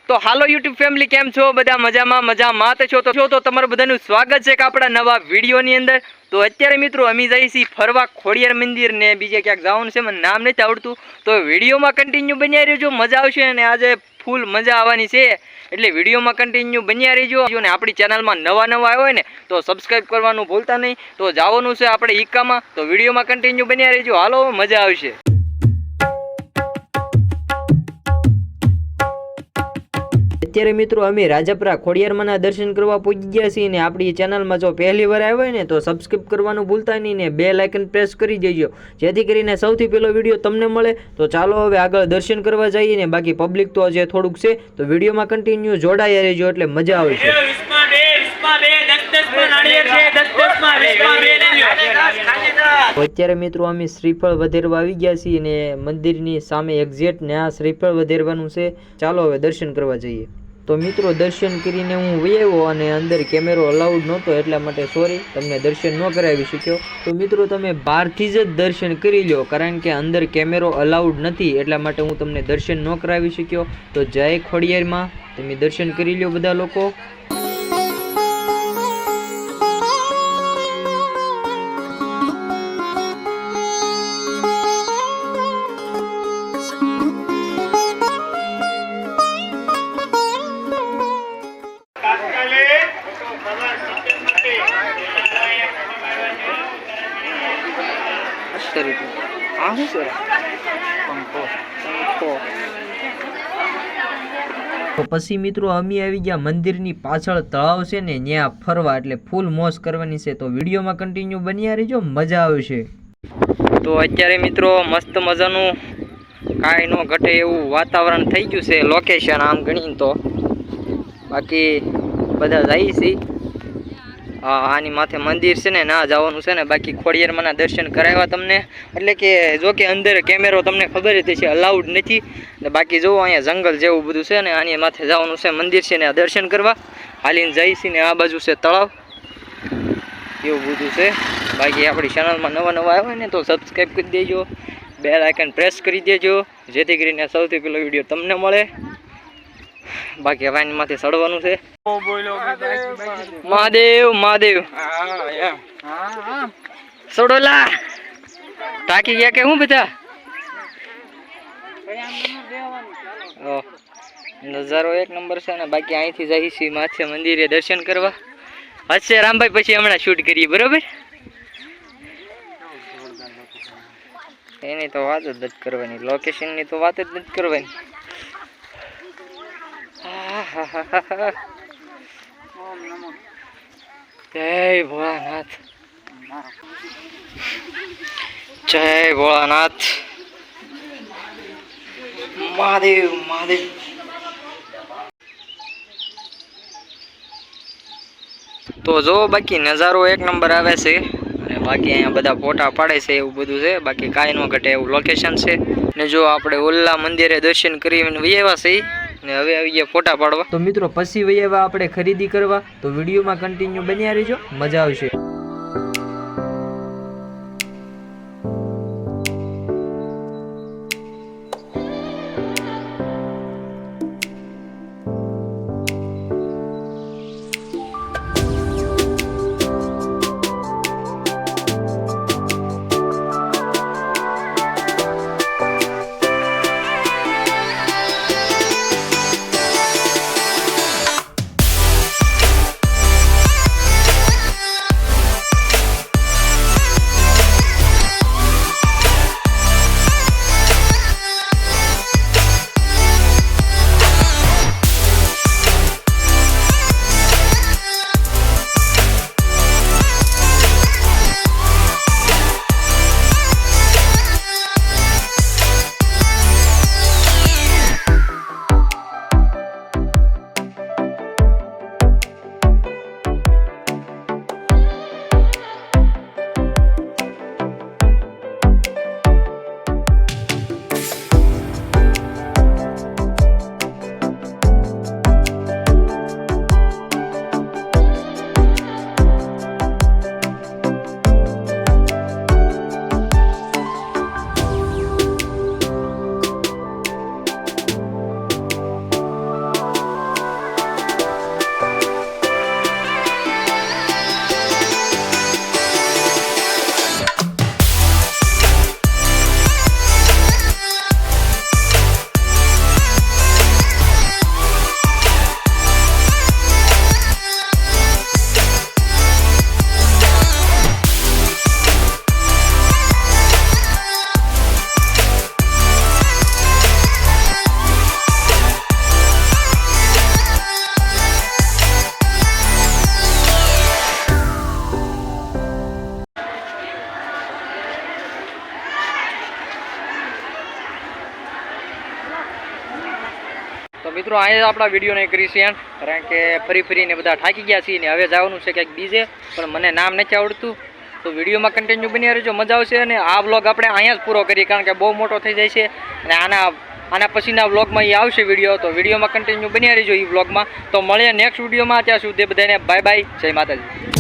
તો હાલો YouTube family, કેમ છો બધા? મજામાં તો છો તો તમારું બધાનું સ્વાગત છે કે આપણા નવા વિડીયોની અંદર. તો અત્યારે મિત્રો અમે જઈએ છીએ ફરવા ખોડિયાર મંદિર ને બીજે ક્યાંક જવાનું છે, મને નામ નથી આવડતું. તો વિડીયોમાં કન્ટિન્યુ બન્યા રહેજો, મજા આવશે. અને આજે ફૂલ મજા આવવાની છે, એટલે વિડીયોમાં કન્ટિન્યુ બન્યા રહેજો. અને આપણી ચેનલમાં નવા આવ્યા હોય ને તો સબસ્ક્રાઈબ કરવાનું ભૂલતા નહીં. તો જવાનું છે આપણે ઈકામાં, તો વિડીયોમાં કન્ટિન્યુ બન્યા રહેજો. હાલો, મજા આવશે. અત્યારે મિત્રો અમે રાજપરા ખોડિયારમાંના દર્શન કરવા પહોંચી ગયા છીએ ને આપણી ચેનલમાં જો પહેલી વાર આવ્યો હોય ને તો સબસ્ક્રાઈબ કરવાનું ભૂલતા નહીં ને બેલ આઇકન પ્રેસ કરી દેજો, જેથી કરીને સૌથી પહેલો વિડીયો તમને મળે. તો ચાલો હવે આગળ દર્શન કરવા જઈએ ને. બાકી પબ્લિક તો હજી થોડુંક છે, તો વિડીયોમાં કન્ટિન્યુ જોડાયા રહેજો એટલે મજા આવશે. અત્યારે મિત્રો અમે શ્રીફળ વધેરવા આવી ગયા છીએ ને મંદિરની સામે એક્ઝેક્ટ ને આ શ્રીફળ વધેરવાનું છે. ચાલો હવે દર્શન કરવા જઈએ. તો મિત્રો દર્શન કરીને હું વયો અને અંદર કેમેરો અલાઉડ નહોતો, એટલા માટે સોરી, તમને દર્શન ન કરાવી શક્યો. તો મિત્રો તમે બહારથી જ દર્શન કરી લો, કારણ કે અંદર કેમેરો અલાઉડ નથી, એટલા માટે હું તમને દર્શન ન કરાવી શક્યો. તો જય ખોડિયારમાં, તમે દર્શન કરી લો બધા લોકો. તો પછી મિત્રો અમે આવી ગયા મંદિરની પાછળ તળાવ છે ને ત્યાં ફરવા, એટલે ફૂલ મોજ કરવાની છે. તો વિડીયોમાં કન્ટિન્યુ બન્યા રહેજો, મજા આવશે. તો અત્યારે મિત્રો મસ્ત મજાનું કાંઈ ન ઘટે એવું વાતાવરણ થઈ ગયું છે, લોકેશન આમ ગણીને તો. બાકી બધા જાય છે. આની માથે મંદિર છે ને, ના જવાનું છે ને. બાકી ખોડિયારમાંના દર્શન કરાવ્યા તમને, એટલે કે જો કે અંદર કેમેરો તમને ખબર જ છે અલાઉડ નથી ને. બાકી જુઓ અહીંયા જંગલ જેવું બધું છે ને, આની માથે જવાનું છે, મંદિર છે ને દર્શન કરવા હાલીને જાય છે ને. આ બાજુ છે તળાવ, એવું બધું છે. બાકી આપણી ચેનલમાં નવા આવ્યા હોય ને તો સબસ્ક્રાઈબ કરી દેજો, બેલ આઇકન પ્રેસ કરી દેજો, જેથી કરીને સૌથી પહેલો વિડીયો તમને મળે. બાકી હવે આની માથે ચડવાનું છે. મહાદેવ મહાદેવ સોડોલા તાકી ગયા કે હું બધા. નજારો એક નંબર છે ને. બાકી અહીંથી જઈએ છીએ માથે મંદિરે દર્શન કરવા. હશે રામભાઈ, પછી હમણાં શૂટ કરીએ, બરોબર? એની તો વાત જ નથી કરવાની, લોકેશનની તો વાત જ નથી કરવાની. જય ભોળાનાથ, જય ભોળાનાથ, મહાદેવ મહાદેવ. તો જો બાકી નજારો એક નંબર આવે છે, અને બાકી અહીંયા બધા ફોટા પાડે છે, એવું બધું છે. બાકી કાંઈ ન ઘટે એવું લોકેશન છે ને. જો આપણે ઓલા મંદિરે દર્શન કરીને વૈયા છે ને હવે આવી ગયા ફોટા પાડવા. તો મિત્રો પછી વૈયા આપણે ખરીદી કરવા. તો વિડીયોમાં કન્ટિન્યુ બન્યા રહેજો, મજા આવશે. મિત્રો અહીંયા આપણા વિડીયોને કરીશું એન્ડ, કારણ કે ફરીને બધા થાકી ગયા છીએ ને હવે જવાનું છે કંઈક બીજે, પણ મને નામ નથી આવડતું. તો વિડીયોમાં કન્ટિન્યુ બની રહેજો, મજા આવશે. અને આ વ્લોગ આપણે અહીંયા જ પૂરો કરીએ, કારણ કે બહુ મોટો થઈ જાય છે અને આના પછીના વ્લોગમાં એ આવશે વિડીયો. તો વિડીયોમાં કન્ટિન્યુ બની રહેજો એ વ્લોગમાં. તો મળીએ નેક્સ્ટ વિડીયોમાં. ત્યાં સુધી બધાને બાય બાય, જય માતાજી.